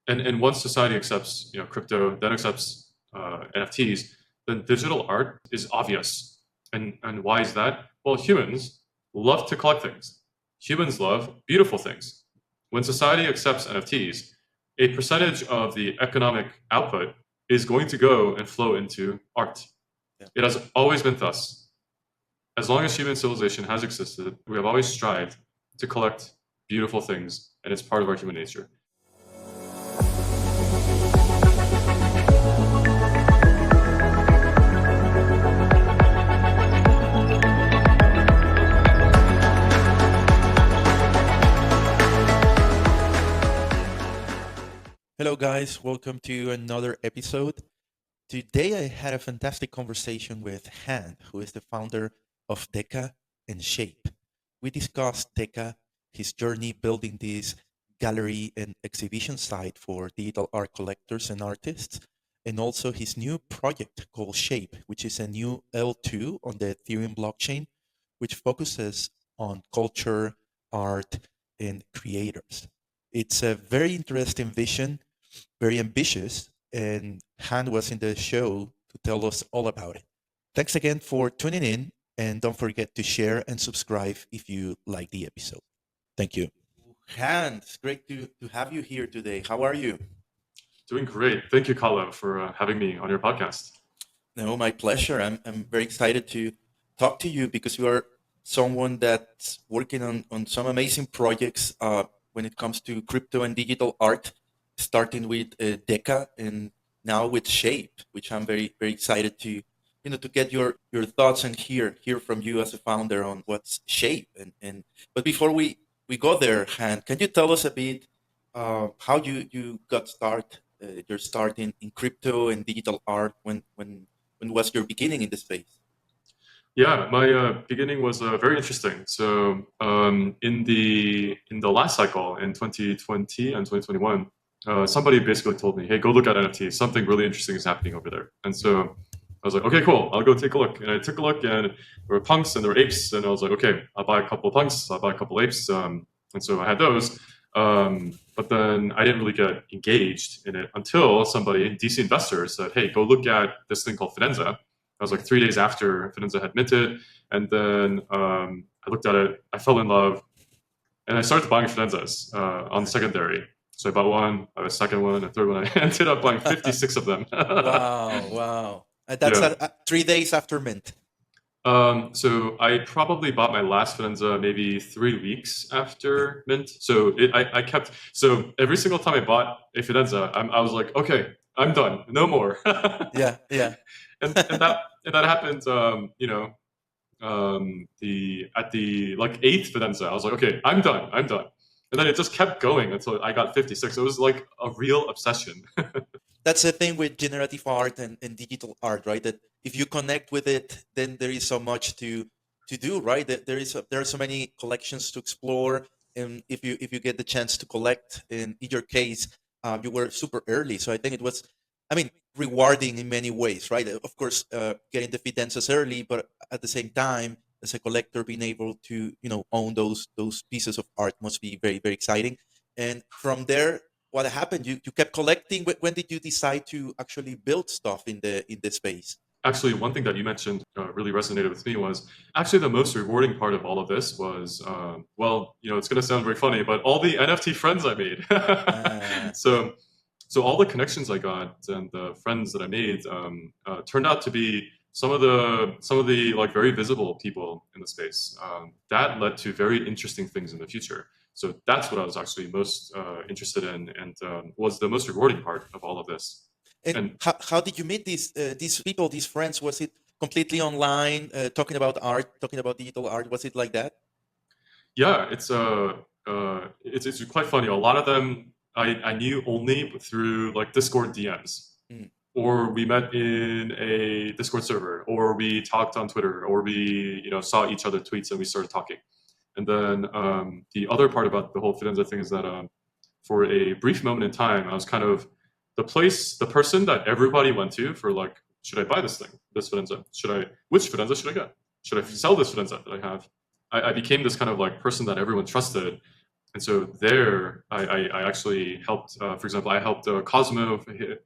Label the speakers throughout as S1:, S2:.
S1: And once society accepts, crypto, then accepts NFTs, then digital art is obvious. And why is that? Well, humans love to collect things. Humans love beautiful things. When society accepts NFTs, a percentage of the economic output is going to go and flow into art.
S2: Yeah.
S1: It has always been thus. As long as human civilization has existed, we have always strived to collect beautiful things, and it's part of our human nature.
S2: Hello, guys. Welcome to another episode. Today, I had a fantastic conversation with Han, who is the founder of Deca and Shape. We discussed Deca, his journey building this gallery and exhibition site for digital art collectors and artists, and also his new project called Shape, which is a new L2 on the Ethereum blockchain, which focuses on culture, art, and creators. It's a very interesting vision, very ambitious, and Han was in the show to tell us all about it. Thanks again for tuning in, and don't forget to share and subscribe if you like the episode. Thank you. Han, it's great to have you here today. How are you?
S1: Doing great. Thank you, Carlo, for having me on your podcast.
S2: No, my pleasure. I'm very excited to talk to you because you are someone that's working on some amazing projects when it comes to crypto and digital art, starting with Deca and now with Shape, which I'm very excited to to get your thoughts and hear from you as a founder on what's Shape. And but before we go there, Han, can you tell us a bit how you got your start in crypto and digital art when was your beginning in the space?
S1: Yeah, my beginning was very interesting. So in the last cycle in 2020 and 2021, somebody basically told me, "Hey, go look at NFTs. Something really interesting is happening over there." And so I was like, "Okay, cool. I'll go take a look." And I took a look, and there were punks and there were apes, and I was like, "Okay, I'll buy a couple of punks. I'll buy a couple of apes." And so I had those. But then I didn't really get engaged in it until somebody, DC investor, said, "Hey, go look at this thing called Fidenza." I was like 3 days after Fidenza had minted, and then I looked at it, I fell in love, and I started buying Fidenzas on secondary. So I bought one, a second one, a third one. I ended up buying 56 of them.
S2: Wow, wow. That's
S1: Yeah.
S2: 3 days after mint.
S1: So I probably bought my last Fidenza maybe 3 weeks after mint. So I kept, so every single time I bought a Fidenza, I was like, okay, I'm done, no more.
S2: Yeah, yeah.
S1: and that happened, the at the like eighth Fidenza, I was like, okay, I'm done. And then it just kept going until I got 56. It was like a real obsession.
S2: That's the thing with generative art and digital art, right? That if you connect with it, then there is so much to do, right? That there are so many collections to explore, and if you get the chance to collect, in your case, you were super early, so I think it was, I mean, rewarding in many ways, right? Of course, getting the fidenzas early, but at the same time, as a collector, being able to own those pieces of art must be very exciting. And from there, what happened? You kept collecting. When did you decide to actually build stuff in the space?
S1: Actually, one thing that you mentioned really resonated with me was actually the most rewarding part of all of this was, well, it's going to sound very funny, but all the NFT friends I made. So, so all the connections I got and the friends that I made turned out to be some of the like very visible people in the space. That led to very interesting things in the future. So that's what I was actually most interested in, and was the most rewarding part of all of this.
S2: And
S1: And
S2: how did you meet these people, these friends? Was it completely online, talking about art, talking about digital art? Was it like that?
S1: yeah, it's quite funny. A lot of them I knew only through like Discord DMs,
S2: Mm.
S1: or we met in a Discord server, or we talked on Twitter, or we saw each other tweets and we started talking. And then the other part about the whole Fidenza thing is that for a brief moment in time, I was kind of the person that everybody went to for like, should I buy this thing, this Fidenza? Which Fidenza should I get? Should I sell this Fidenza that I have? I became this kind of like person that everyone trusted And so there, I actually helped. For example, I helped Cosmo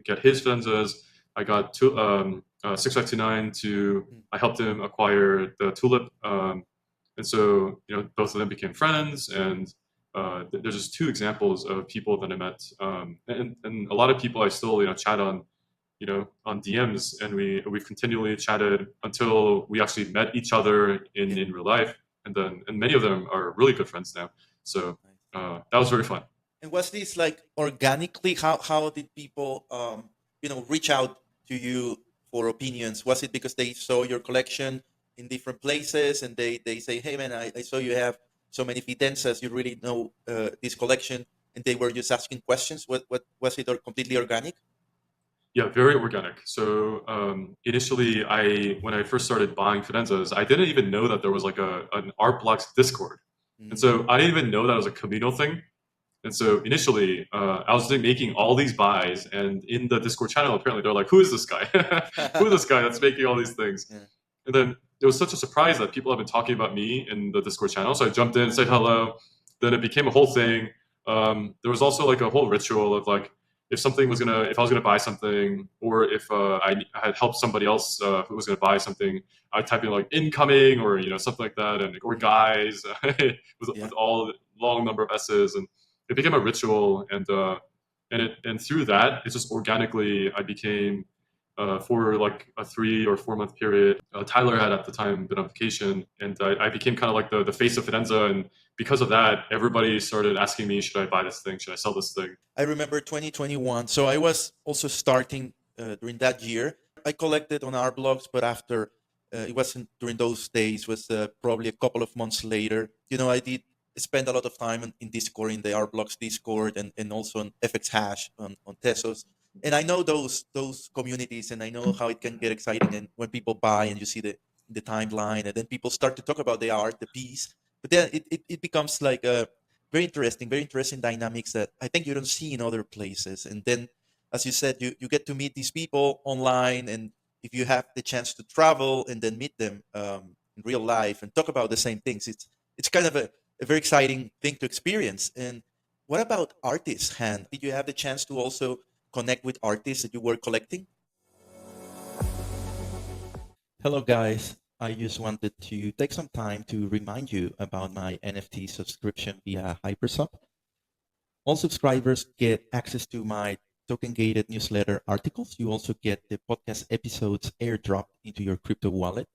S1: get his fidenzas. I got 6529 to.
S2: Mm.
S1: I helped him acquire the tulip, and so both of them became friends. And there's just two examples of people that I met, and a lot of people I still chat on, on DMs, and we've continually chatted until we actually met each other
S2: Yeah.
S1: in real life, and many of them are really good friends now. So that was very fun.
S2: And was this like organically? How did people reach out to you for opinions? Was it because they saw your collection in different places and they say, hey man, I saw you have so many fidenzas, you really know this collection, and they were just asking questions? What was it, or completely organic?
S1: Yeah, very organic. So initially, when I first started buying fidenzas, I didn't even know that there was like an art blocks Discord, and so
S2: Mm.
S1: I didn't even know that was a communal thing. And so initially, I was making all these buys, and in the Discord channel, apparently they're like, "Who is this guy? Who is this guy that's making all these things?"
S2: Yeah.
S1: And then it was such a surprise that people have been talking about me in the Discord channel. So I jumped in, said hello. Then it became a whole thing. There was also like a whole ritual of like, if I was gonna buy something, or if I had helped somebody else who was gonna buy something, I'd type in like incoming or something like that, and or guys
S2: Yeah.
S1: with all long number of S's, and it became a ritual, and through that, it's just organically I became for like a 3 or 4 month period. Tyler had at the time been on vacation, and I became kind of like the face of Fidenza. And because of that, everybody started asking me, should I buy this thing? Should I sell this thing?
S2: I remember 2021. So I was also starting during that year. I collected on our blogs, but after it wasn't during those days. Was probably a couple of months later. I did spend a lot of time in Discord, in the our blogs Discord, and also on FX Hash on Tesos. And I know those communities, and I know how it can get exciting. And when people buy, and you see the timeline, and then people start to talk about the art, the piece, but then it becomes like a very interesting dynamics that I think you don't see in other places. And then, as you said, you get to meet these people online, and if you have the chance to travel and then meet them in real life and talk about the same things, it's kind of a very exciting thing to experience. And what about artists, Han? Did you have the chance to also connect with artists that you were collecting? Hello, guys. I just wanted to take some time to remind you about my NFT subscription via Hypersub. All subscribers get access to my token gated newsletter articles. You also get the podcast episodes airdropped into your crypto wallet.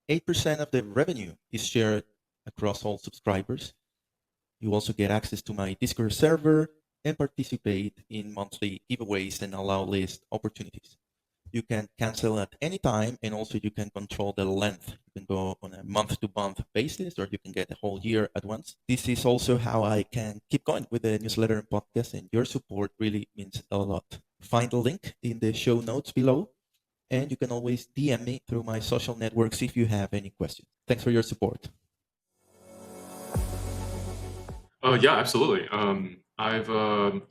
S2: 8% of the revenue is shared across all subscribers. You also get access to my Discord server and participate in monthly giveaways and allow list opportunities. You can cancel at any time, and also you can control the length. You can go on a month to month basis, or you can get a whole year at once. This is also how I can keep going with the newsletter and podcast, and your support really means a lot. Find the link in the show notes below, and you can always DM me through my social networks if you have any questions. Thanks for your support.
S1: Yeah, absolutely. I've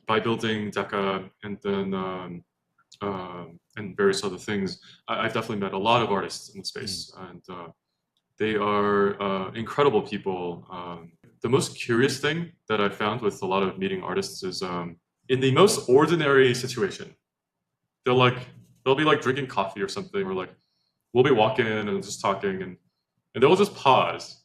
S1: by building Deca and then and various other things, I've definitely met a lot of artists in the
S2: Mm.
S1: space, and they are incredible people. The most curious thing that I found with a lot of meeting artists is in the most ordinary situation, they'll like they'll be like drinking coffee or something, or like we'll be walking and just talking, and they'll just pause,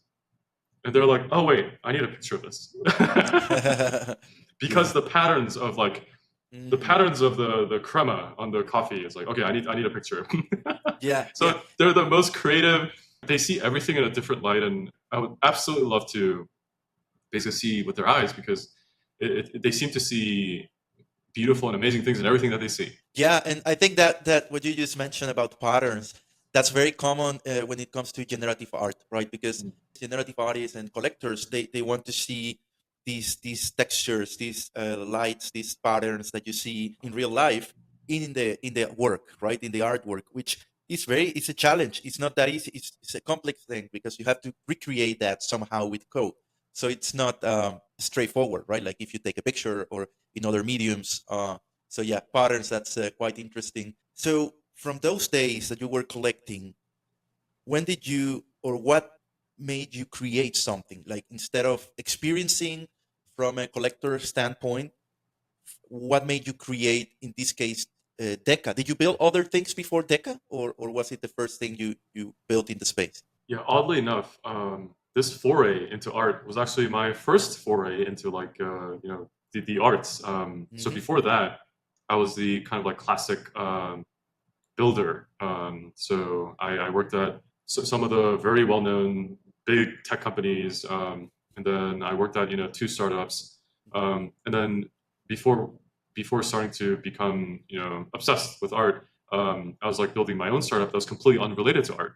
S1: and they're like, "Oh wait, I need a picture of this,"
S2: Yeah.
S1: because the patterns of like the
S2: Mm.
S1: patterns of the crema on the coffee is like, okay, I need a picture.
S2: Yeah, yeah.
S1: So they're the most creative. They see everything in a different light, and I would absolutely love to basically see with their eyes, because they seem to see beautiful and amazing things in everything that they see.
S2: Yeah, and I think that what you just mentioned about patterns, that's very common when it comes to generative art, right? Because generative artists and collectors, they want to see these textures, these lights, these patterns that you see in real life in the work, right? In the artwork, which is it's a challenge. It's not that easy. It's a complex thing because you have to recreate that somehow with code. So it's not straightforward, right? Like if you take a picture or in other mediums. So yeah, patterns, that's quite interesting. So from those days that you were collecting, when did you, or what made you create something? Like instead of experiencing from a collector standpoint, what made you create, in this case, Deca? Did you build other things before Deca, or was it the first thing you built in the space?
S1: Yeah, oddly enough, this foray into art was actually my first foray into like the arts. So
S2: Hmm.
S1: before that, I was the kind of like classic builder. So I worked at some of the very well-known big tech companies, and then I worked at two startups, and then before before starting to become obsessed with art, I was like building my own startup that was completely unrelated to art.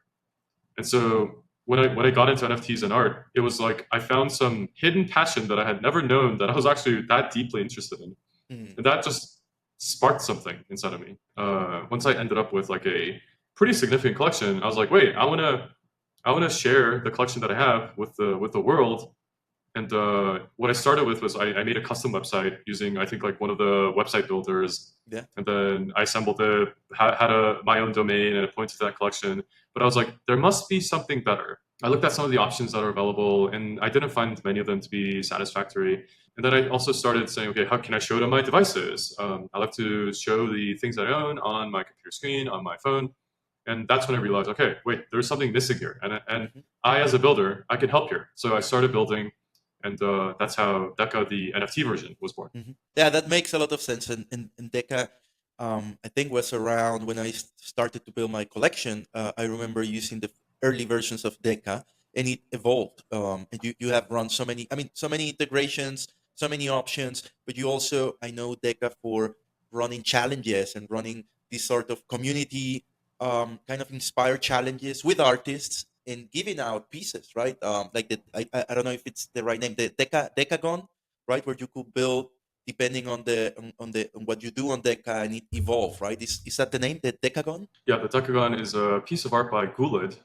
S1: And so when I got into NFTs and art, it was like I found some hidden passion that I had never known that I was actually that deeply interested in,
S2: Hmm.
S1: and that just sparked something inside of me. Once I ended up with like a pretty significant collection, I was like, wait, I wanna share the collection that I have with the world. And what I started with was I made a custom website using I think like one of the website builders,
S2: Yeah.
S1: and then I assembled it, had my own domain, and it pointed to that collection. But I was like, there must be something better. I looked at some of the options that are available, and I didn't find many of them to be satisfactory. And then I also started saying, okay, how can I show it on my devices? I like to show the things that I own on my computer screen, on my phone. And that's when I realized, okay, wait, there's something missing here. And
S2: Hmm.
S1: I, as a builder, I can help here. So I started building, and that's how Deca, the NFT version, was born.
S2: Hmm. Yeah, that makes a lot of sense. And Deca, I think, was around when I started to build my collection. I remember using the early versions of Deca, and it evolved. And you have run so many, I mean, so many integrations, so many options. But you also, I know Deca for running challenges and running this sort of community kind of inspired challenges with artists and giving out pieces, right? Like I don't know if it's the right name, the Decagon, right, where you could build depending on on what you do on Deca, and it evolve, right? Is that the name, the Decagon?
S1: Yeah, the Decagon is a piece of art by Guled.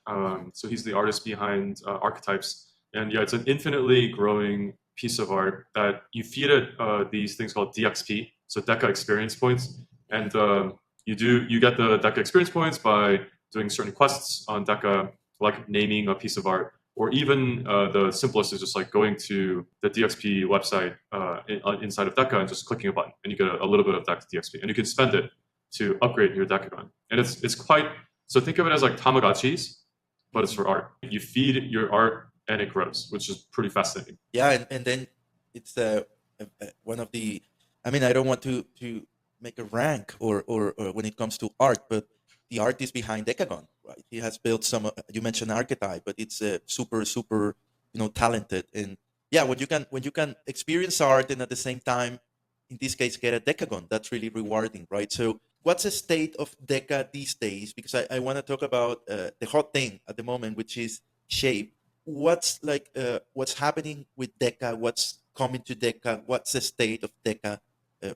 S1: So he's the artist behind Archetypes. And yeah, it's an infinitely growing piece of art that you feed it these things called DXP, so Deca experience points.
S2: Mhm.
S1: And you get the Deca experience points by doing certain quests on Deca, like naming a piece of art, or even the simplest is just like going to the DXP website inside of Deca and just clicking a button, and you get a little bit of Deca DXP, and you can spend it to upgrade your Decagon. And it's quite so think of it as like Tamagotchis, but it's
S2: Mhm.
S1: for art. You feed your art and it grows, which is pretty fascinating.
S2: Yeah, and then it's one of the. I mean, I don't want to make a rank or when it comes to art, but the artist behind Decagon, right? He has built some. You mentioned Archetype, but it's super talented. And yeah, when you can experience art and at the same time, in this case, get a Decagon, that's really rewarding, right? So what's the state of Deca these days? Because I want to talk about the hot thing at the moment, which is Shape. What's happening with Deca? What's coming to Deca? What's the state of Deca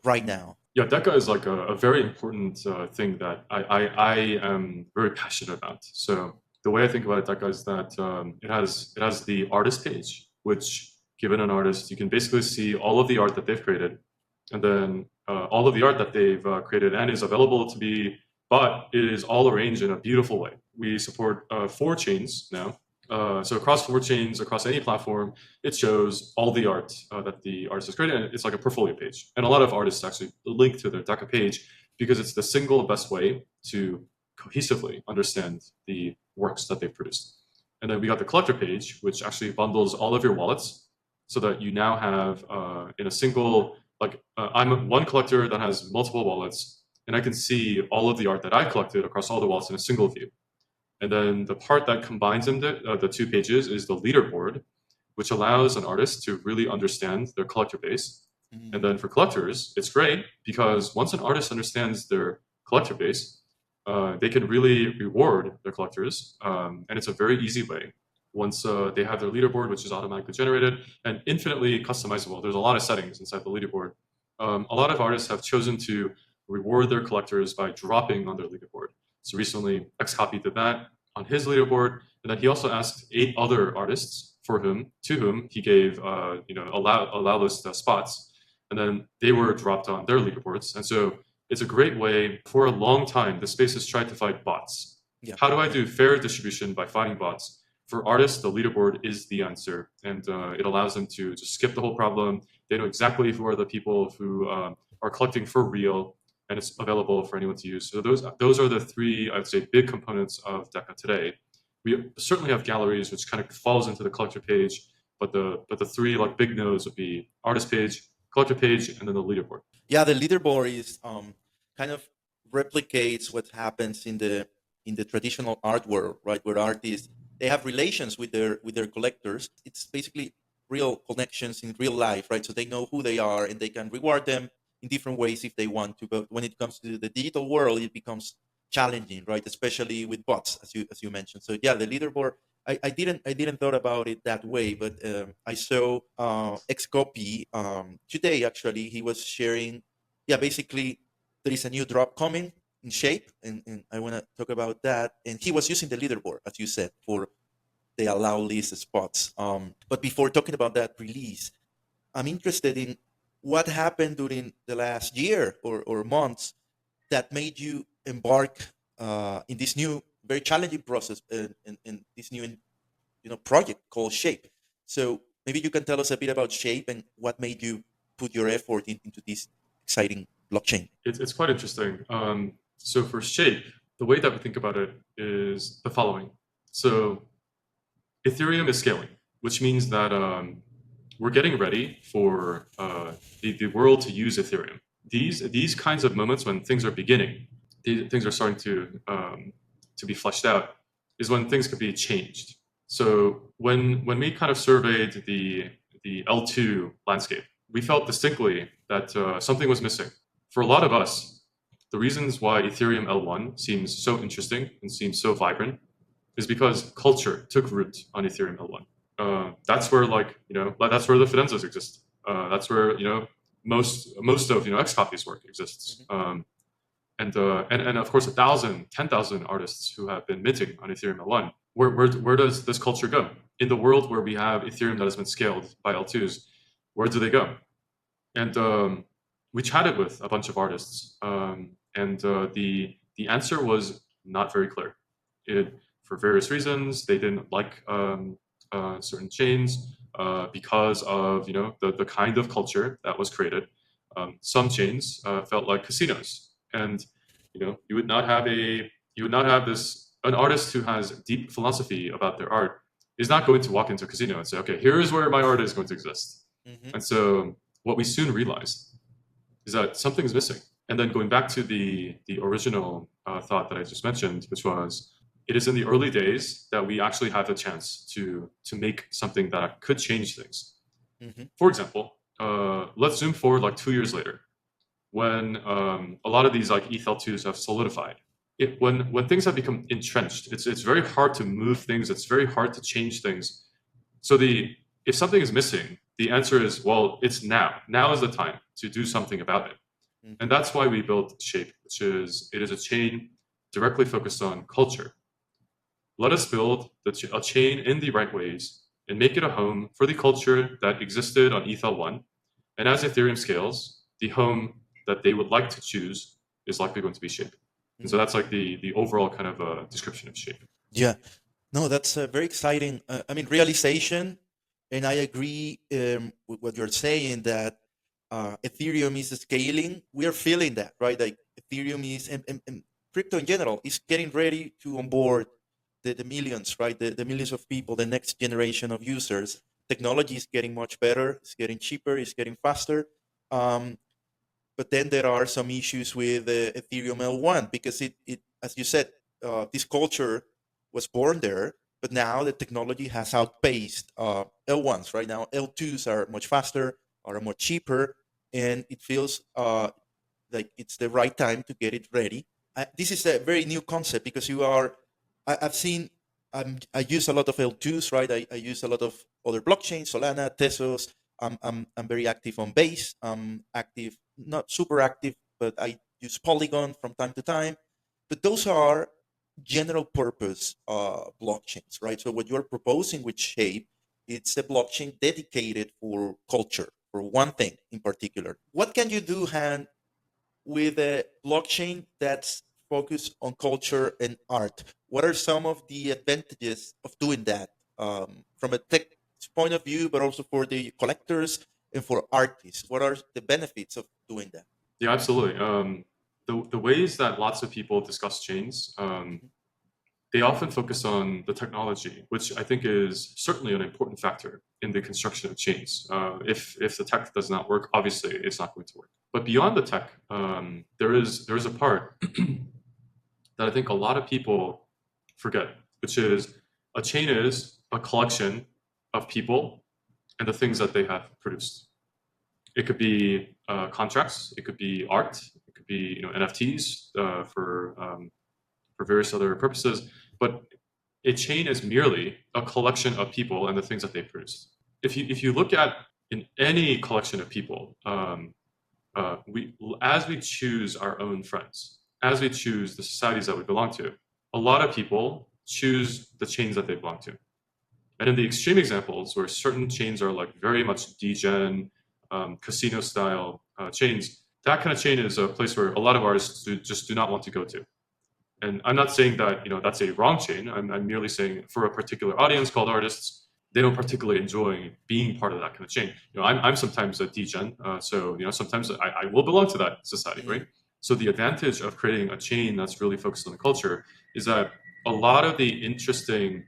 S2: right now?
S1: Yeah, Deca is like a very important thing that I am very passionate about. So the way I think about it, Deca, is that it has the artist page, which given an artist, you can basically see all of the art that they've created, and then all of the art that they've created and is available to be bought. It is all arranged in a beautiful way. We support 4 chains now. So across 4 chains, across any platform, it shows all the art that the artist has created, and it's like a portfolio page. And a lot of artists actually link to their Deca page because it's the single best way to cohesively understand the works that they've produced. And then we got the collector page, which actually bundles all of your wallets so that you now have in a single, like I'm one collector that has multiple wallets, and I can see all of the art that I collected across all the wallets in a single view. And then the part that combines them, the 2 pages, is the leaderboard, which allows an artist to really understand their collector base. And
S2: Mm.
S1: then for collectors, it's great because once an artist understands their collector base, they can really reward their collectors. And it's a very easy way. Once they have their leaderboard, which is automatically generated and infinitely customizable, there's a lot of settings inside the leaderboard. A lot of artists have chosen to reward their collectors by dropping on their leaderboard. So recently, Xcopy did that on his leaderboard, and then he also asked 8 other artists to whom he gave allow list spots, and then they were dropped on their leaderboards. And so it's a great way. For a long time, the space has tried to fight bots.
S2: Yeah,
S1: How do I
S2: yeah.
S1: do fair distribution by fighting bots? For artists, the leaderboard is the answer, and it allows them to just skip the whole problem They know exactly who are the people who are collecting for real, and it's available for anyone to use. So those are the three, I'd say, big components of Deca today. We certainly have galleries, which kind of falls into the collector page, but the three like big nodes would be artist page, collector page, and then the leaderboard.
S2: Yeah, the leaderboard is kind of replicates what happens in the traditional art world, right? Where artists they have relations with their collectors. It's basically real connections in real life, right? So they know who they are and they can reward them in different ways if they want to. But when it comes to the digital world, it becomes challenging, right? Especially with bots, as you mentioned. So yeah, the leaderboard. I didn't thought about it that way, but I saw Xcopy today. Actually, he was sharing. Yeah, basically, there is a new drop coming in Shape, and I want to talk about that. And he was using the leaderboard, as you said, for the allow list spots. But before talking about that release, I'm interested in what happened during the last year or months that made you embark in this new, very challenging process in this new project called Shape. So maybe you can tell us a bit about Shape and what made you put your effort into this exciting blockchain.
S1: It's quite interesting. So for Shape, the way that we think about it is the following. So Ethereum is scaling, which means that we're getting ready for the world to use Ethereum. These kinds of moments when things are beginning, things are starting to be fleshed out, is when things could be changed. So when we kind of surveyed the L2 landscape, we felt distinctly that something was missing. For a lot of us, the reasons why Ethereum L1 seems so interesting and seems so vibrant is because culture took root on Ethereum L1. That's where that's where the Fidenzas exist. That's where most of X copies work exists. And of course 1,000, 10,000 artists who have been minting on Ethereum L1. Where does this culture go? In the world where we have Ethereum that has been scaled by L2s, where do they go? And we chatted with a bunch of artists, and the answer was not very clear. For various reasons, they didn't like certain chains because of the kind of culture that was created. Some chains felt like casinos, and you would not have this an artist who has deep philosophy about their art is not going to walk into a casino and say, okay, here's where my art is going to exist. And so what we soon realized is that something's missing. And then going back to the original thought that I just mentioned, which was it is in the early days that we actually have a chance to make something that could change things. For example, let's zoom forward like 2 years later, when a lot of these like ETH2s have solidified. When things have become entrenched, it's very hard to move things. It's very hard to change things. So if something is missing, the answer is, well, it's now. Now is the time to do something about it. And that's why we built Shape, which is it is a chain directly focused on culture. Let us build a chain in the right ways and make it a home for the culture that existed on ETH1. And as Ethereum scales, the home that they would like to choose is likely going to be Shape. And so that's like the overall kind of description of Shape.
S2: Yeah, no, that's very exciting. I mean, realization, and I agree with what you're saying that Ethereum is scaling. We are feeling that, right? Like Ethereum is, and crypto in general is getting ready to onboard the millions, right? The millions of people, the next generation of users. Technology is getting much better. It's getting cheaper. It's getting faster. Um, but then there are some issues with Ethereum L1 because it as you said, this culture was born there, but now the technology has outpaced L1s. Right now, L2s are much faster, are much cheaper, and it feels like it's the right time to get it ready. This is a very new concept because I've seen, I use a lot of L2s, right? I use a lot of other blockchains, Solana, Tesos. I'm very active on Base. I'm active, not super active, but I use Polygon from time to time. But those are general purpose blockchains, right? So what you're proposing with Shape, it's a blockchain dedicated for culture, for one thing in particular. What can you do, Han, with a blockchain that's focused on culture and art? What are some of the advantages of doing that from a tech point of view, but also for the collectors and for artists? What are the benefits of doing that?
S1: Yeah, absolutely. The ways that lots of people discuss chains,
S2: Mhm.
S1: they often focus on the technology, which I think is certainly an important factor in the construction of chains. If the tech does not work, obviously it's not going to work. But beyond the tech, there is a part that I think a lot of people forget, which is a chain is a collection of people and the things that they have produced. It could be contracts, it could be art, it could be NFTs for various other purposes. But a chain is merely a collection of people and the things that they produce. If you look at in any collection of people, we as we choose our own friends, as we choose the societies that we belong to, a lot of people choose the chains that they belong to. And in the extreme examples where certain chains are like very much degen, casino style chains, that kind of chain is a place where a lot of artists just do not want to go to. And I'm not saying that that's a wrong chain. I'm merely saying for a particular audience called artists, they don't particularly enjoy being part of that kind of chain. I'm sometimes a degen, so sometimes I will belong to that society,
S2: Mhm.
S1: right? So the advantage of creating a chain that's really focused on the culture is that a lot of the interesting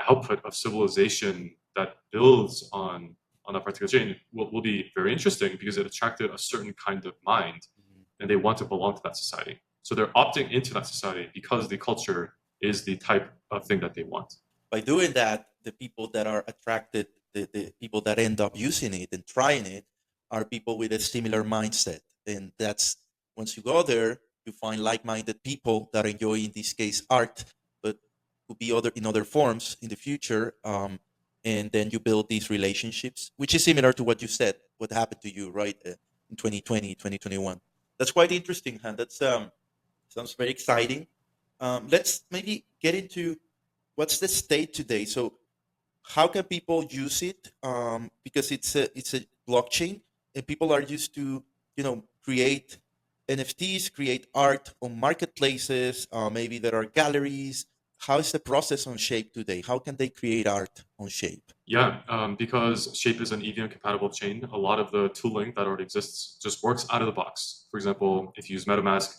S1: output of civilization that builds on a particular chain will be very interesting because it attracted a certain kind of mind
S2: Mhm.
S1: and they want to belong to that society. So they're opting into that society because the culture is the type of thing that they want.
S2: By doing that, the people that are attracted, the people that end up using it and trying it, are people with a similar mindset. And that's once you go there, you find like-minded people that enjoy, in this case, art, but could be other in other forms in the future. And then you build these relationships, which is similar to what you said, what happened to you, right, in 2020, 2021. That's quite interesting, Han. That's sounds very exciting. Let's maybe get into what's the state today. So how can people use it? Because it's a blockchain, and people are used to create NFTs, create art on marketplaces. Maybe there are galleries. How is the process on Shape today? How can they create art on Shape?
S1: Yeah, because Shape is an EVM compatible chain, a lot of the tooling that already exists just works out of the box. For example, if you use MetaMask,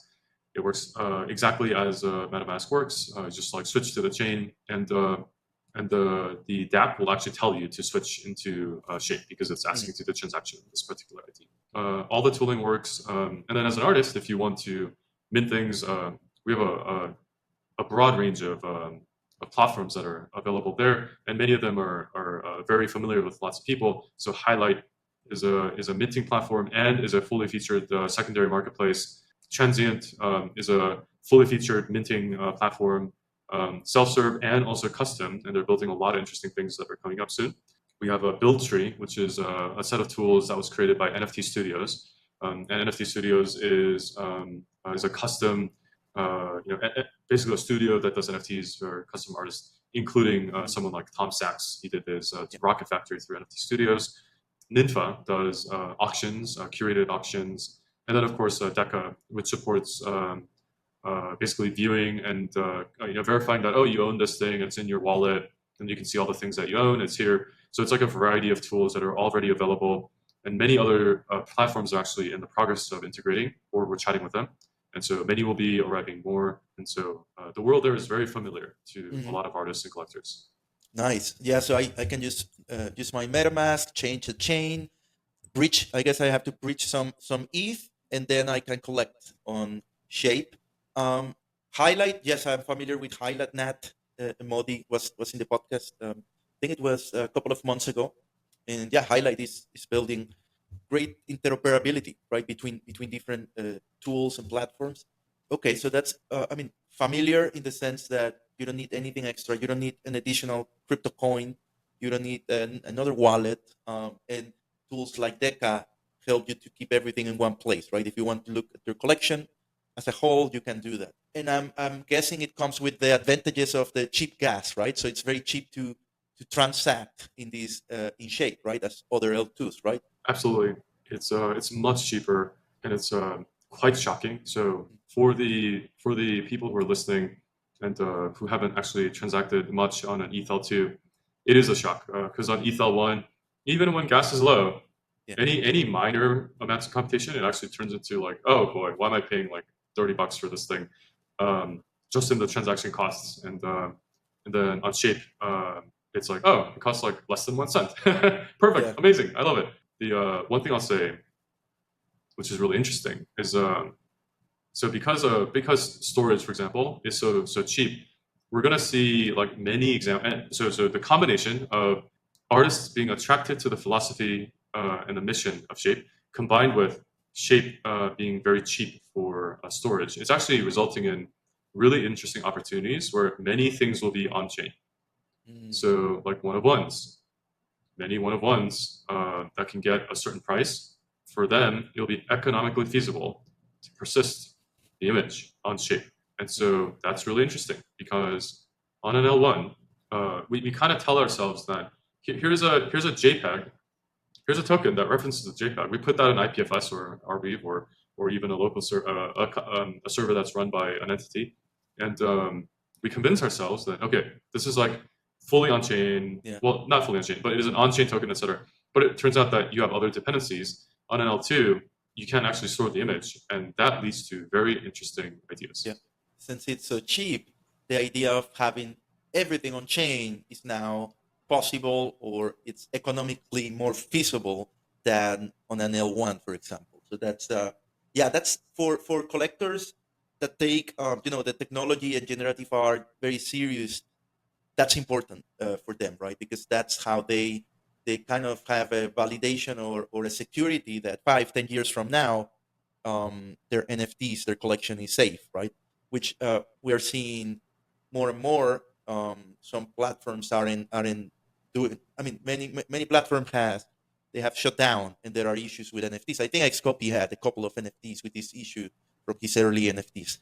S1: it works exactly as MetaMask works. Just like switch to the chain, and the DApp will actually tell you to switch into Shape because it's
S2: Mm.
S1: asking to the transaction of this particular ID. All the tooling works, and then as an artist, if you want to mint things, we have a broad range of platforms that are available there, and many of them are very familiar with lots of people. So Highlight is a minting platform and is a fully featured secondary marketplace. Transient is a fully featured minting platform, self-serve and also custom, and they're building a lot of interesting things that are coming up soon. We have a build tree, which is a set of tools that was created by NFT Studios. And NFT Studios is a custom, basically a studio that does NFTs for custom artists, including someone like Tom Sachs. He did his
S2: Yeah.
S1: Rocket Factory through NFT Studios. Ninfa does auctions, curated auctions, and then of course Deca, which supports basically viewing and verifying that you own this thing, it's in your wallet, and you can see all the things that you own. It's here, so it's like a variety of tools that are already available, and many other platforms are actually in the progress of integrating, or we're chatting with them, and so many will be arriving more. And so the world there is very familiar to a
S2: Mhm.
S1: lot of artists and collectors.
S2: Nice. Yeah. So I can just use my MetaMask, change the chain, bridge. I guess I have to bridge some ETH, and then I can collect on Shape. Um, Highlight. Yes, I'm familiar with Highlight. Nat Modi was in the podcast. I think it was a couple of months ago, and yeah, Highlight is building great interoperability, right, between different tools and platforms. Okay, so that's I mean, familiar in the sense that you don't need anything extra. You don't need an additional crypto coin. You don't need another wallet. And tools like Deca help you to keep everything in one place, right? If you want to look at your collection as a whole, you can do that. And I'm guessing it comes with the advantages of the cheap gas, right? So it's very cheap to transact in this in Shape, right? As other L2s, right?
S1: Absolutely, it's much cheaper, and it's quite shocking. So for the people who are listening and who haven't actually transacted much on an ETH L2, it is a shock because on ETH L1, even when gas is low,
S2: Yeah.
S1: Any minor amounts of computation, it actually turns into like, oh boy, why am I paying like $30 for this thing? Just in the transaction costs, and then on Shape, it's like, oh, it costs like less than 1 cent.
S2: Yeah.
S1: Perfect, amazing, I love it. The one thing I'll say, which is really interesting, is so because storage, for example, is so cheap, we're gonna see like many examples. So the combination of artists being attracted to the philosophy and the mission of Shape, combined with Shape being very cheap for storage, it's actually resulting in really interesting opportunities where many things will be on chain.
S2: Mm.
S1: So like one of ones, many one of ones that can get a certain price, for them, it'll be economically feasible to persist the image on Shape. And so that's really interesting because on an L1, we kind of tell ourselves that here's a JPEG, here's a token that references a JPEG. We put that in IPFS or Arweave or even a local a server that's run by an entity, and we convince ourselves that okay, this is like fully on chain.
S2: Yeah.
S1: Well, not fully on chain, but it is an on chain token, etc. But it turns out that you have other dependencies on an L2. You can't actually store the image, and that leads to very interesting ideas.
S2: Yeah. Since it's so cheap, the idea of having everything on chain is now possible, or it's economically more feasible than on an L1, for example. So that's yeah, that's for collectors that take the technology and generative art very serious. That's important for them, right? Because that's how they kind of have a validation or a security that 5, 10 years from now, their NFTs, their collection is safe, right? Which we are seeing more and more. Some platforms aren't doing. I mean, many platforms they have shut down, and there are issues with NFTs. I think Xcopy had a couple of NFTs with this issue from his early NFTs.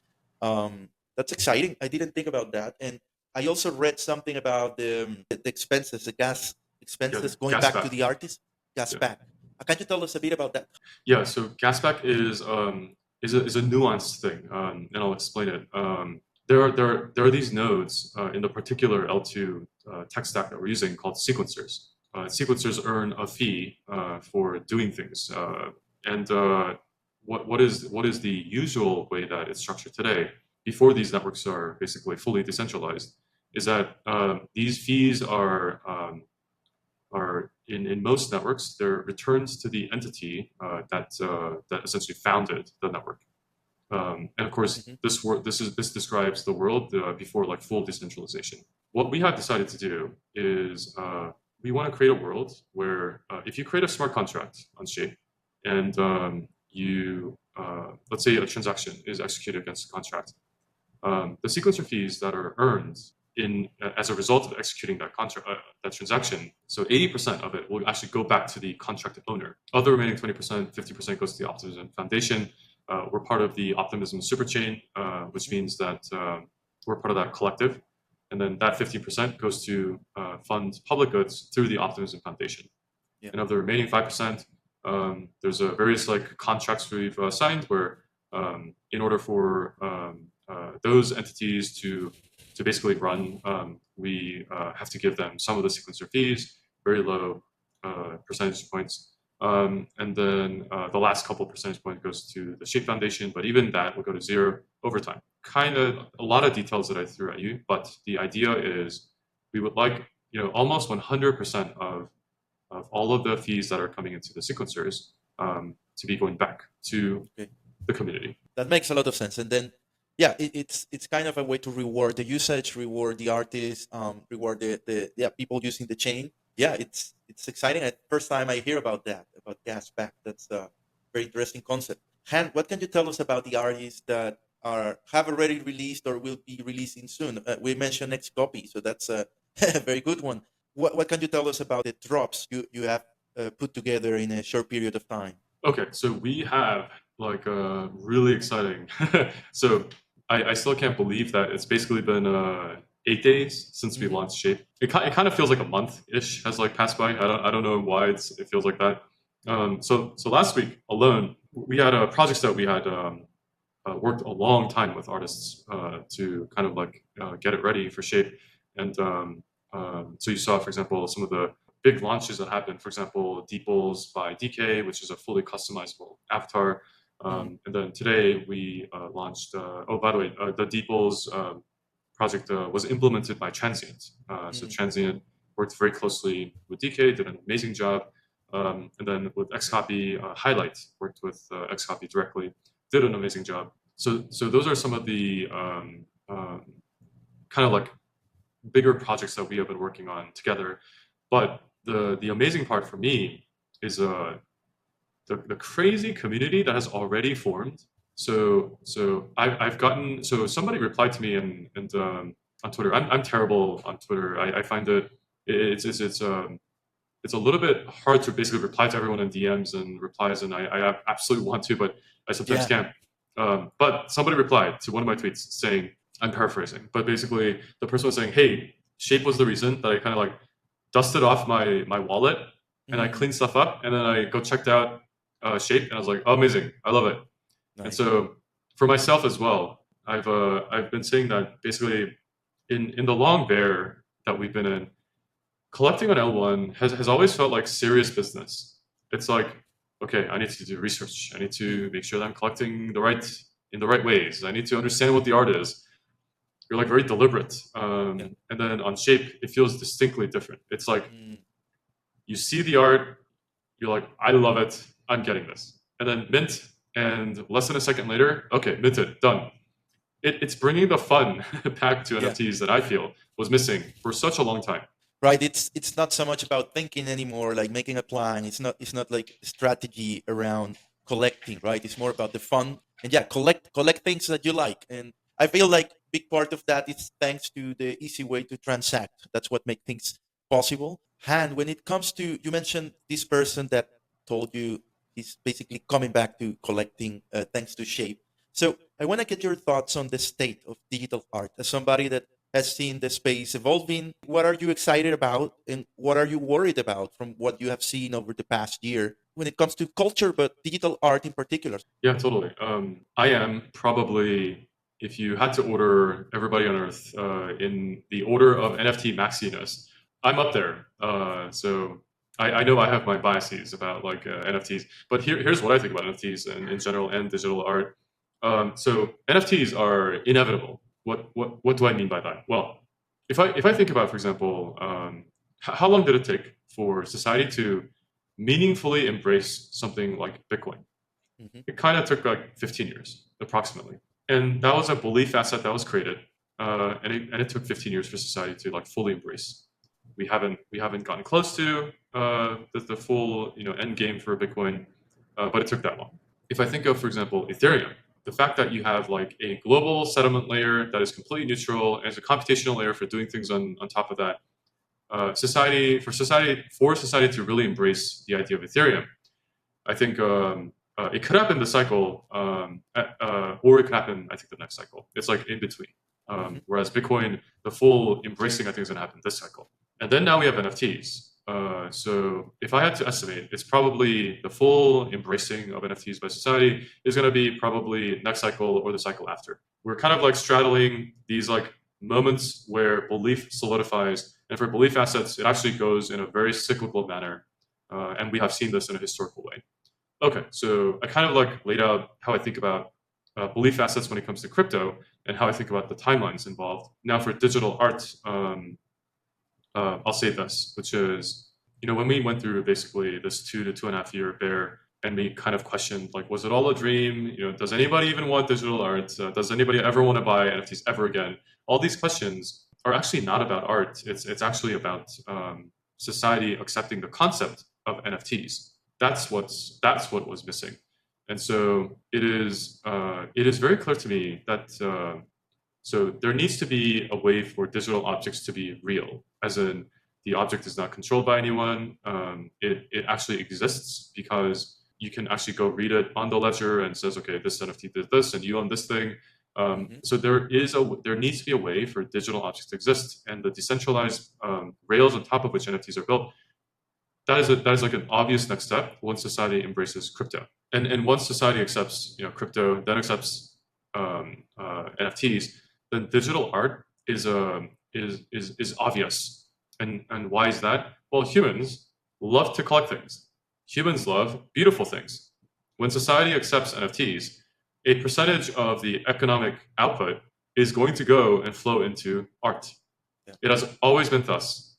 S2: That's exciting. I didn't think about that, and I also read something about the expenses, the gas expenses going
S1: gas
S2: back to
S1: back.
S2: the artist, gas
S1: Yeah.
S2: back. Can you tell us a bit about that?
S1: Yeah, so gasback is a nuanced thing, and I'll explain it. There are these nodes in the particular L2 tech stack that we're using called sequencers. Sequencers earn a fee for doing things, and what is the usual way that it's structured today? Before these networks are basically fully decentralized, is that these fees are in most networks, they're returns to the entity that essentially founded the network. And of course, this describes the world before like full decentralization. What we have decided to do is we want to create a world where if you create a smart contract on Shape and you let's say a transaction is executed against the contract, the sequencer fees that are earned in as a result of executing that contract, that transaction, so 80% of it will actually go back to the contract owner. Other remaining 20%, 50% goes to the Optimism Foundation. We're part of the Optimism Superchain, which means that we're part of that collective, and then that 50% goes to fund public goods through the Optimism Foundation.
S2: Yeah.
S1: And of the remaining 5%, there's various like contracts we've signed where in order for those entities to basically run, we have to give them some of the sequencer fees, very low percentage points. And then the last couple percentage points goes to the Shape Foundation, but even that will go to zero over time. Kind of a lot of details that I threw at you, but the idea is we would like almost 100% of all of the fees that are coming into the sequencers to be going back to the community.
S2: That makes a lot of sense. And then, yeah, it's kind of a way to reward the usage, reward the artists, reward the people using the chain. Yeah, it's exciting. First time I hear about that, about gas back. That's a very interesting concept. Han, what can you tell us about the artists that have already released or will be releasing soon? We mentioned next copy, so that's a, a very good one. What can you tell us about the drops you have put together in a short period of time?
S1: Okay, so we have like really exciting. So I still can't believe that it's basically been 8 days since we launched Shape. It kind of feels like a month-ish has like passed by. I don't know why it feels like that. So last week alone, we had projects that we had worked a long time with artists to kind of like get it ready for Shape. And so you saw, for example, some of the big launches that happened. For example, Deeples by DK, which is a fully customizable avatar. And then today we launched. Oh, by the way, the Deeples project was implemented by Transient. So Transient worked very closely with DK, did an amazing job. And then with Xcopy, Highlight worked with Xcopy directly, did an amazing job. So those are some of the kind of like bigger projects that we have been working on together. But the amazing part for me is the crazy community that has already formed. So I've gotten, so somebody replied to me and on Twitter. I'm terrible on Twitter. I find it's a little bit hard to basically reply to everyone in DMs and replies, and I absolutely want to, but I sometimes can't. But somebody replied to one of my tweets saying, I'm paraphrasing, but basically the person was saying, hey, Shape was the reason that I kind of like dusted off my wallet and I cleaned stuff up, and then I go checked out Shape, and I was like, oh, amazing, I love it. Nice. And so for myself as well, I've been saying that basically in the long bear that we've been in, collecting on L1 has always felt like serious business. It's like, okay, I need to do research. I need to make sure that I'm collecting in the right ways. I need to understand what the art is. You're like very deliberate. And then on Shape, it feels distinctly different. It's like you see the art, you're like, I love it, I'm getting this. And then mint, and less than a second later, okay, minted, done. It's bringing the fun back to NFTs that I feel was missing for such a long time.
S2: Right, it's not so much about thinking anymore, like making a plan. It's not like strategy around collecting, right? It's more about the fun and collect things that you like. And I feel like big part of that is thanks to the easy way to transact. That's what makes things possible. And when it comes to, you mentioned this person that told you he's basically coming back to collecting thanks to Shape. So I want to get your thoughts on the state of digital art as somebody that has seen the space evolving. What are you excited about, and what are you worried about from what you have seen over the past year when it comes to culture, but digital art in particular?
S1: Yeah, totally. I am probably, if you had to order everybody on Earth in the order of NFT maxiness, I'm up there. So I know I have my biases about like NFTs, but here's what I think about NFTs in general and digital art. So NFTs are inevitable. What do I mean by that? Well, if I think about, for example, how long did it take for society to meaningfully embrace something like Bitcoin? It kind of took like 15 years approximately, and that was a belief asset that was created, and it took 15 years for society to like fully embrace. We haven't gotten close to the full end game for Bitcoin, but it took that long. If I think of, for example, Ethereum, the fact that you have like a global settlement layer that is completely neutral and is a computational layer for doing things on top of that, for society to really embrace the idea of Ethereum, I think it could happen this cycle, or it could happen, I think, the next cycle. It's like in between. Whereas Bitcoin, the full embracing, I think, is going to happen this cycle. And then now we have NFTs. So if I had to estimate, it's probably the full embracing of NFTs by society is going to be probably next cycle or the cycle after. We're kind of like straddling these like moments where belief solidifies, and for belief assets, it actually goes in a very cyclical manner. And we have seen this in a historical way. Okay, so I kind of like laid out how I think about belief assets when it comes to crypto and how I think about the timelines involved. Now for digital art, I'll say this, which is, when we went through basically this 2.5 year bear, and we kind of questioned, like, was it all a dream? Does anybody even want digital art? Does anybody ever want to buy NFTs ever again? All these questions are actually not about art. It's actually about society accepting the concept of NFTs. That's what was missing. And so it is very clear to me that so there needs to be a way for digital objects to be real, as in the object is not controlled by anyone. It actually exists because you can actually go read it on the ledger and says, okay, this NFT did this and you own this thing. So there needs to be a way for digital objects to exist, and the decentralized rails on top of which NFTs are built. That is like an obvious next step once society embraces crypto, and once society accepts crypto, then accepts NFTs, then digital art is obvious, And why is that? Well, humans love to collect things. Humans love beautiful things. When society accepts NFTs, a percentage of the economic output is going to go and flow into art.
S2: Yeah.
S1: It has always been thus.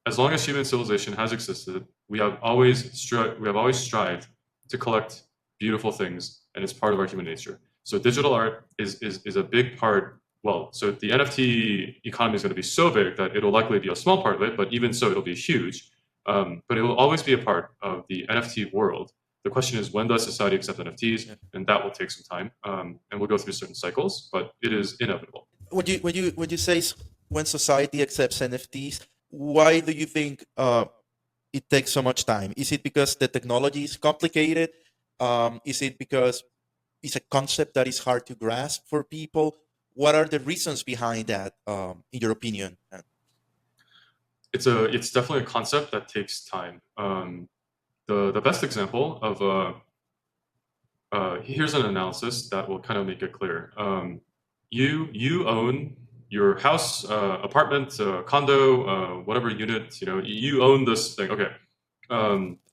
S1: As long as human civilization has existed, we have always strived to collect beautiful things, and it's part of our human nature. So digital art is a big part. Well, so the NFT economy is going to be so big that it'll likely be a small part of it, but even so, it'll be huge. But it will always be a part of the NFT world. The question is, when does society accept NFTs?
S2: Yeah.
S1: And that will take some time, and we'll go through certain cycles, but it is inevitable.
S2: When you say when society accepts NFTs, why do you think it takes so much time? Is it because the technology is complicated? Is it because it's a concept that is hard to grasp for people? What are the reasons behind that, in your opinion?
S1: It's definitely a concept that takes time. The best example of here's an analysis that will kind of make it clear. You own your house, apartment, condo, whatever unit, you own this thing. Okay.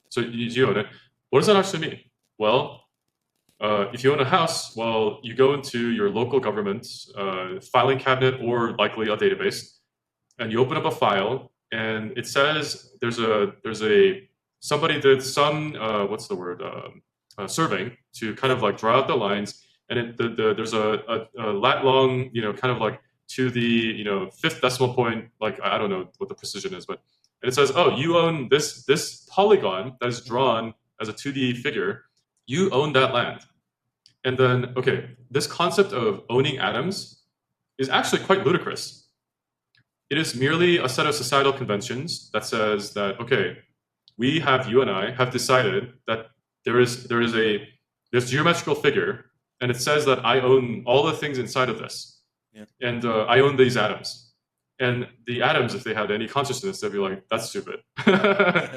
S1: So you own it. What does that actually mean? Well, if you own a house, well, you go into your local government filing cabinet or likely a database, and you open up a file, and it says there's a somebody did some what's the word surveying to kind of like draw out the lines, and there's a lat long, kind of like to the fifth decimal point, like I don't know what the precision is, but and it says, oh, you own this polygon that is drawn as a 2D figure, you own that land. And then, okay, this concept of owning atoms is actually quite ludicrous. It is merely a set of societal conventions that says that, okay, you and I have decided that there is a this geometrical figure, and it says that I own all the things inside of this,
S2: Yeah.
S1: and I own these atoms. And the atoms, if they had any consciousness, they'd be like, "That's stupid.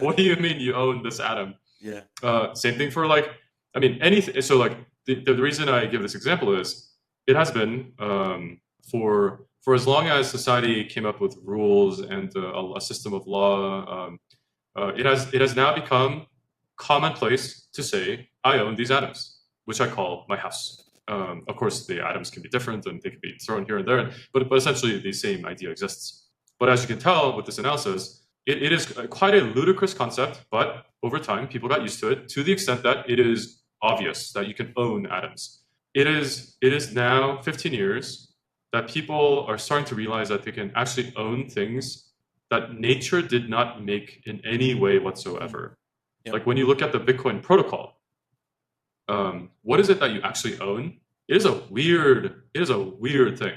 S1: What do you mean you own this atom?"
S2: Yeah.
S1: Same thing for anything. So the reason I give this example is it has been for as long as society came up with rules and a system of law. It has now become commonplace to say I own these atoms, which I call my house. Of course, the atoms can be different and they can be thrown here and there, but essentially the same idea exists. But as you can tell with this analysis, it is quite a ludicrous concept, but over time, people got used to it to the extent that it is obvious that you can own atoms. It is now 15 years that people are starting to realize that they can actually own things that nature did not make in any way whatsoever.
S2: Yep.
S1: Like when you look at the Bitcoin protocol, what is it that you actually own? It is a weird thing.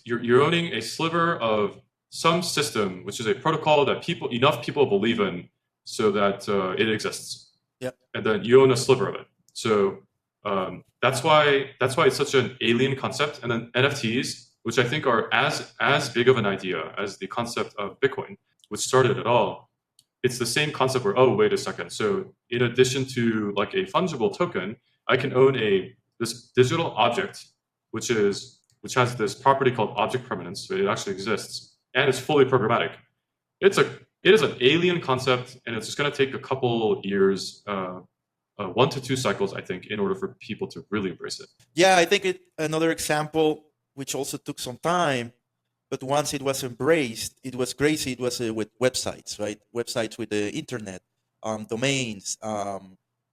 S1: You're owning a sliver of some system, which is a protocol that enough people believe in, so that it exists.
S2: Yep.
S1: And then you own a sliver of it. So that's why it's such an alien concept. And then NFTs, which I think are as big of an idea as the concept of Bitcoin, which started it all. It's the same concept where, oh, wait a second. So in addition to like a fungible token, I can own this digital object, which has this property called object permanence. So it actually exists and it's fully programmatic. It is an alien concept, and it's just going to take a couple years, 1 to 2 cycles, I think, in order for people to really embrace it.
S2: Yeah, I think another example, which also took some time, but once it was embraced, it was crazy. It was with websites, right? Websites with the internet, domains.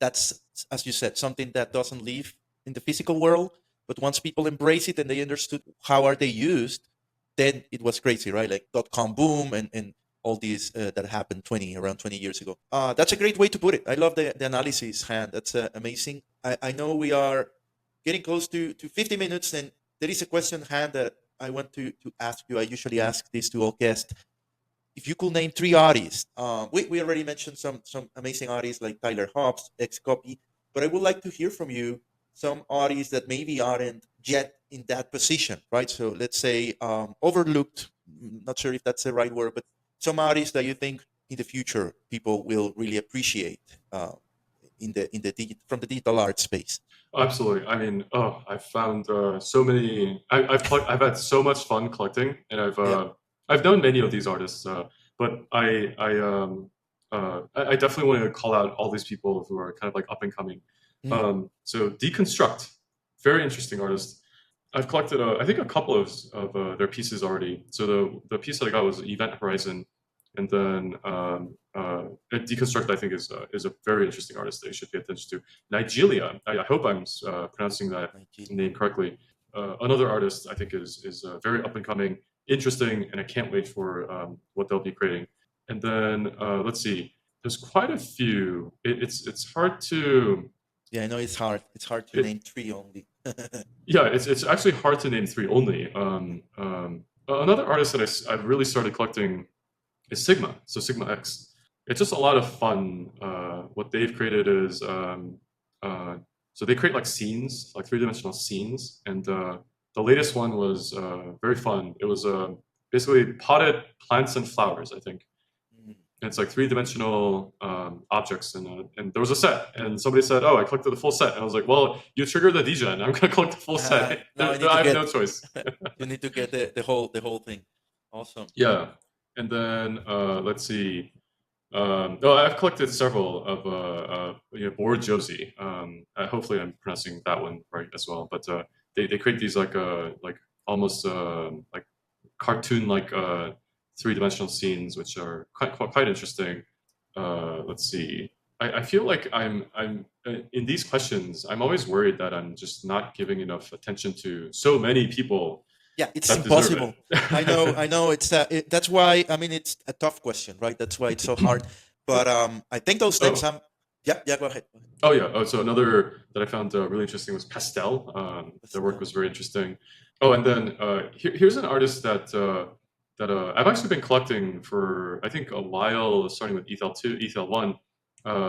S2: That's, as you said, something that doesn't live in the physical world. But once people embrace it and they understood how are they used, then it was crazy, right? Like .com boom and all these that happened around 20 years ago. That's a great way to put it. I love the analysis, Han. That's amazing. I know we are getting close to 50 minutes, and there is a question, Han, that I want to ask you. I usually ask this to all guests. If you could name 3 artists, we already mentioned some amazing artists like Tyler Hobbs, Xcopy, but I would like to hear from you some artists that maybe aren't yet in that position, right? So let's say overlooked, not sure if that's the right word, but some artists that you think in the future people will really appreciate from the digital art space.
S1: Absolutely. I mean, I've found so many. I've had so much fun collecting, and I've known many of these artists. but I definitely want to call out all these people who are kind of like up and coming. So Deconstruct, very interesting artist. I've collected, I think, a couple of their pieces already. So the piece that I got was Event Horizon, and then Deconstruct, I think, is a very interesting artist that you should pay attention to. Nigeria, I hope I'm pronouncing that name correctly. Another artist I think is very up and coming, interesting, and I can't wait for what they'll be creating. And then let's see, there's quite a few. It's hard to.
S2: Yeah, I know it's hard. It's hard to
S1: It,
S2: name three only.
S1: yeah, it's actually hard to name three only. Another artist that I've really started collecting is Sigma. So Sigma X. It's just a lot of fun. What they've created is so they create like scenes, like three-dimensional scenes, and the latest one was very fun. It was basically potted plants and flowers, I think. And it's like three-dimensional objects, and there was a set, and somebody said, "Oh, I collected the full set," and I was like, "Well, you triggered the degen. I'm gonna collect the full set.
S2: No,
S1: I have no choice."
S2: you need to get the whole thing. Awesome.
S1: Yeah, and then let's see. Oh, I've collected several of Board Josie. Hopefully, I'm pronouncing that one right as well. But they create these like almost like cartoon like three-dimensional scenes, which are quite interesting. Let's see. I feel like I'm in these questions. I'm always worried that I'm just not giving enough attention to so many people.
S2: Yeah, it's
S1: that deserve
S2: impossible.
S1: it.
S2: I know. That's why. I mean, it's a tough question, right? That's why it's so hard. But I think those things.
S1: Oh,
S2: Yeah. Go ahead.
S1: oh yeah. Oh, so another that I found really interesting was Pastel. Their work
S2: Pastel.
S1: was very interesting. Oh, and then here's an artist that I've actually been collecting for I think a while, starting with ETHL 2, ETHL 1.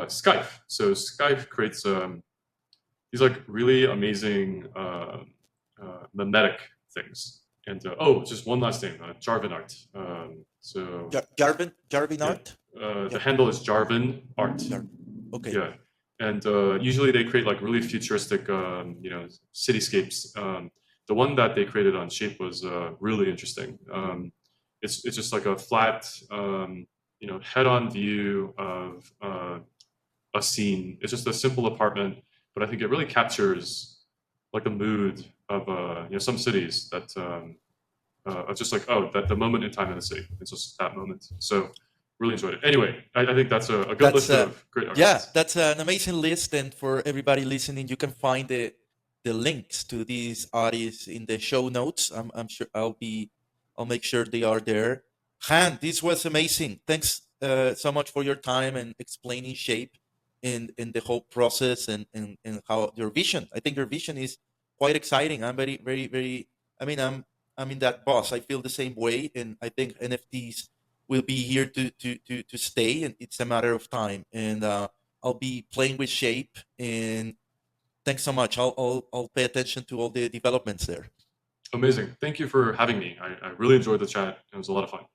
S1: Skype. So Skype creates these like really amazing mimetic things. And oh, just one last name, Jarvin Art. So
S2: Jarvin
S1: yeah,
S2: art.
S1: the handle is Jarvin Art.
S2: Okay.
S1: Yeah, and usually they create like really futuristic, cityscapes. The one that they created on Shape was really interesting. It's just like a flat, head-on view of a scene. It's just a simple apartment, but I think it really captures like the mood of some cities that are just like, oh, that the moment in time in the city. It's just that moment. So really enjoyed it. Anyway, I think that's a good list of great artists.
S2: That's an amazing list, and for everybody listening, you can find the links to these artists in the show notes. I'm sure I'll make sure they are there. Han, this was amazing. Thanks so much for your time and explaining Shape and the whole process and how your vision. I think your vision is quite exciting. I'm very very very. I mean, I'm in that boss. I feel the same way, and I think NFTs will be here to stay, and it's a matter of time. And I'll be playing with Shape, and thanks so much. I'll pay attention to all the developments there.
S1: Amazing. Thank you for having me. I really enjoyed the chat. It was a lot of fun.